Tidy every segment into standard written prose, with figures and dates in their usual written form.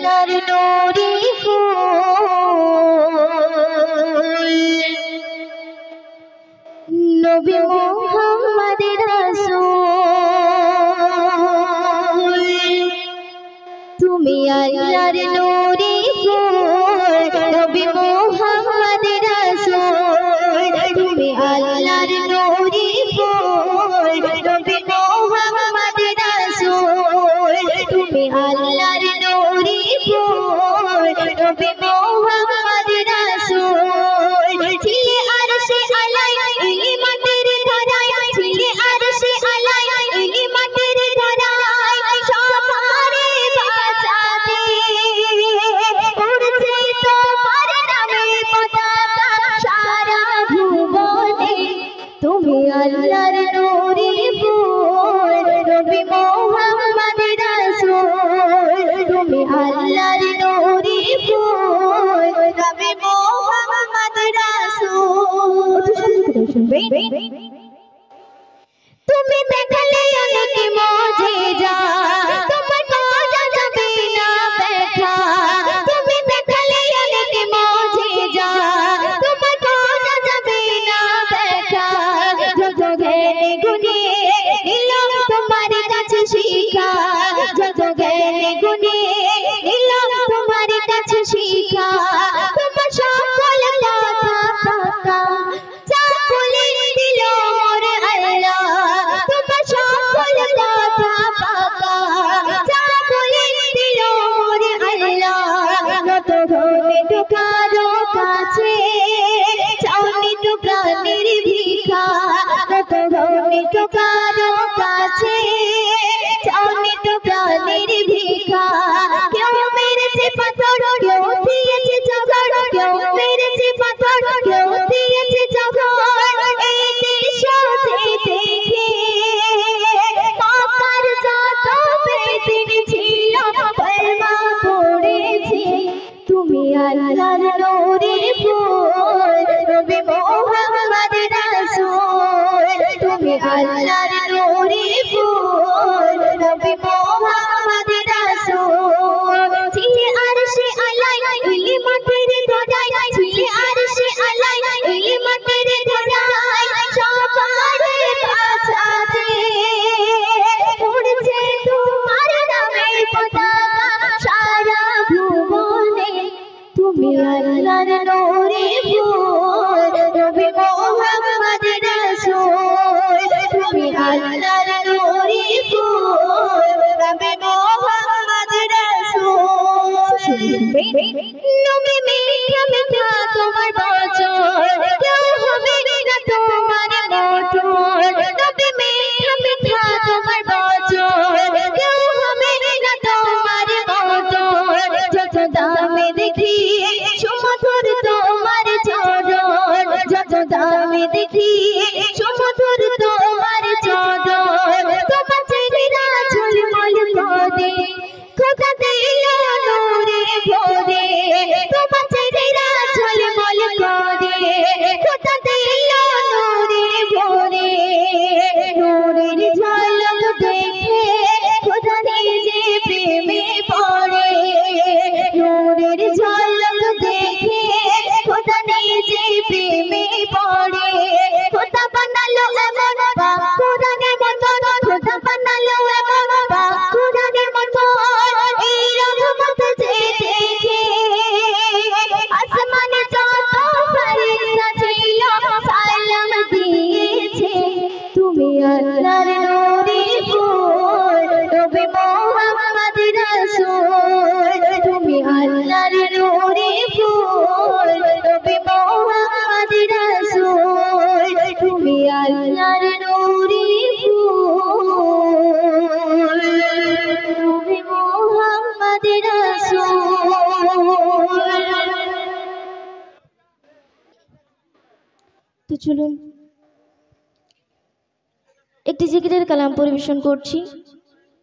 আল্লাহর নূরি ফুল নবী মুহাম্মদ রাসূল তুমি আল্লাহর নূরি ফুল নবী মুহাম্মদ রাসূল তুমি আল্লাহর নূরি ফুল নবী মুহাম্মদ রাসূল তুমি আল্লাহর নূরি ফুল নবী মুহাম্মদ রাসূল ছিলে আরশে আলাই ইলমাতের ধারায় ছিলে আরশে আলাই ইলমাতের ধারায় সবারে বাঁচাতে উড়ছে তোমার নামে পতাকা সারা ভুবনে তুমি আল্লাহর নূরি ফুল নবী মুহাম্মদ রাসূল তুমি আল্লাহর নূরি ফুল নবী মুহাম্মদ রাসূল শুনবে তুমি দেখালে অনেক মুজিজা তোমার কথা যাবে না দেখা তুমি দেখালে অনেক মুজিজা তোমার কথা যাবে না দেখা যত জ্ঞানী গুণী ইলম তোমার কাছে শিখা যত জ্ঞানী গুণী ইলম তোমার কাছে শিখা তোমার সকল কথা পাকা যা বলে দিল মোর আল্লাহ তোমার সকল কথা পাকা যা বলে দিল মোর আল্লাহ কত ধনে তো কারো কাছে চাওনি তো প্রাণের ভিক্ষা কত ধনে তো কারো কাছে চাওনি তো প্রাণের ভিক্ষা কেউ মেরেছে পাথর কেউ দিয়েছে জগর কেউ মেরেছে পাথর কেউ দিয়েছে জগর এই দৃশ্য দেখে পাপার যত বেদিন ছিল কলমা পড়েছে তুমি আল্লাহর নূরি ফুল নবী মুহাম্মদ রাসূল তুমি আল্লাহর নূরি ফুল নবী মুহাম্মদ রাসূল ছিলে আরশে আলাই ইলমাতের ধারায় ছিলে আরশে আলাই ইলমাতের ধারায় সবারে বাঁচাতে উড়ছে তোমার নামে পতাকা সারা ভুবনে তুমি আল্লাহর নূরি ফুল নবী মুহাম্মদ রাসূল তুমি আল্লাহর নূরি ফুল নবী মুহাম্মদ রাসূল নবী মিঠা মিঠা তোমার বচন কেউ হবে না তোমার মতন নবী মিঠা মিঠা তোমার বচন কেউ হবে না তোমার মতন যত দামে দেখি সুমধুর তোমার চরণ যত দামে দেখি সুমধুর তোমার চরণ তোমার চেহারা ঝলমল করে খোদা দিল নূরে ভরে তোমার চেহারা ঝলমল করে খোদা দিল নূরে ভরে নূরের ঝলক দেখে খোদা নিজে প্রেমে পড়ে নূরের ঝলক দেখে খোদা নিজে প্রেমে পড়ে খোদা বানালো এমন পাক কোরআনের মতন খোদা বানালো এমন পাক কোরআনের মতন এই রহমত যে দেখে আসমানে যত ফেরেশতা ছিল সালাম দিয়েছে তুমি আল্লাহর নূরি ফুল নবী মুহাম্মদ রাসূল তুমি আল্লাহর নূরি ফুল নবী মুহাম্মদ রাসূল তুমি আল্লাহর নূরি ফুল নবী মুহাম্মদ রাসূল। তো চলুন একটি জিকিরের কালাম পরিবেশন করছি,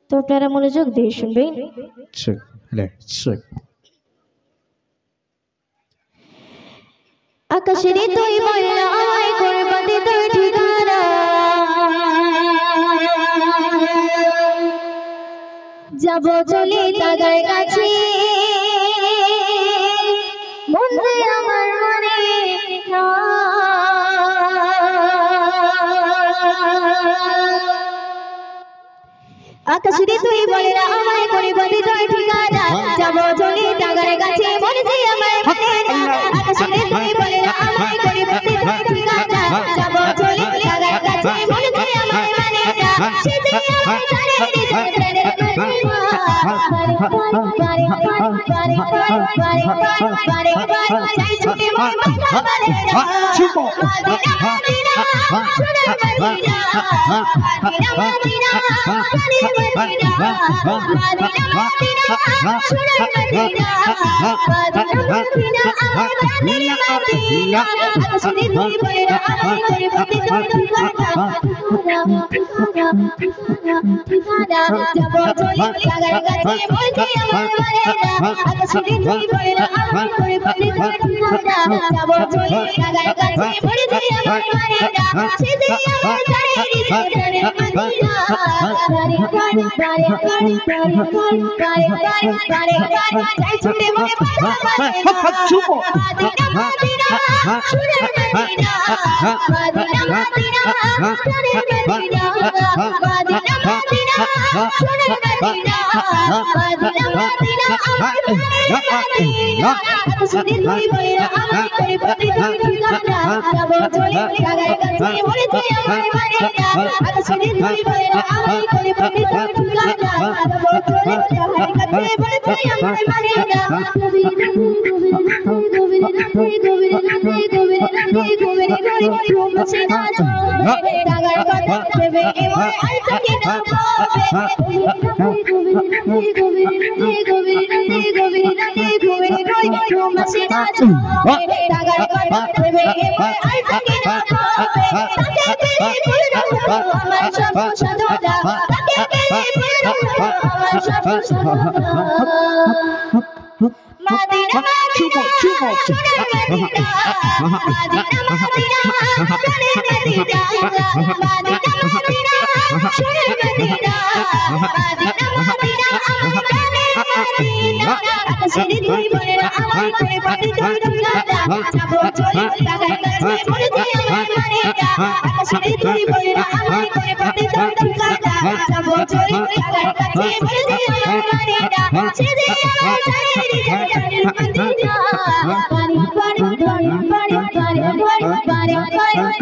তো আপনারা মনোযোগ দিয়ে শুনবেন। আকাশের তুই বললাই করবাতে তোর ঠিকানা, যাব চলে তাদের কাছে আকাশে তুই বলে না আমায় করে বলে তোর ঠিকানা যাব চলে টাকার কাছে মনে যে আমায় মানে না আকাশে তুই বলে না আমায় করে বলে তোর ঠিকানা যাব চলে টাকার কাছে মনে যে আমায় মানে না সে যে আমায় জানে রে প্রাণের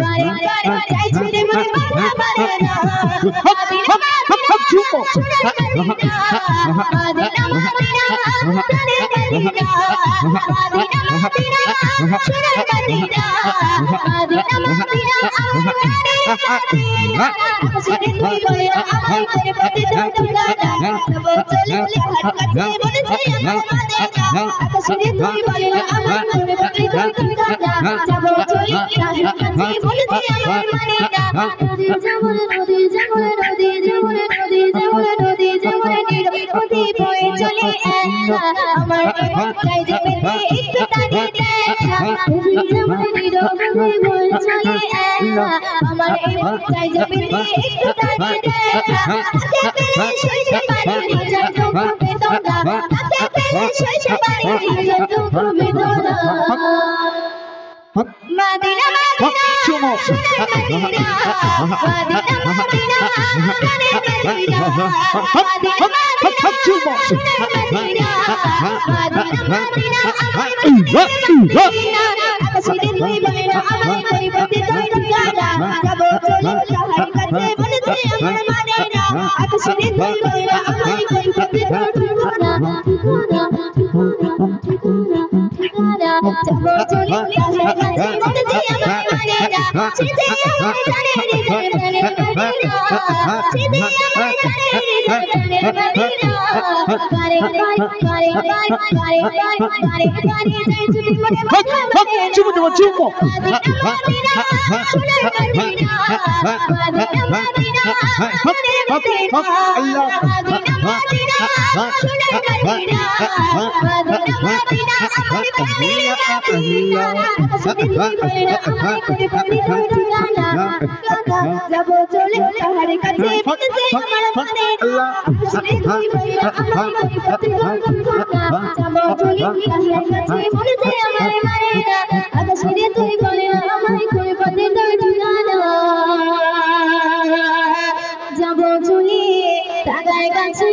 মদিনা চাই ছুটে মন বাধা পারে না Medina Atas ini tuh boleh amai kuri pati tuh গাছে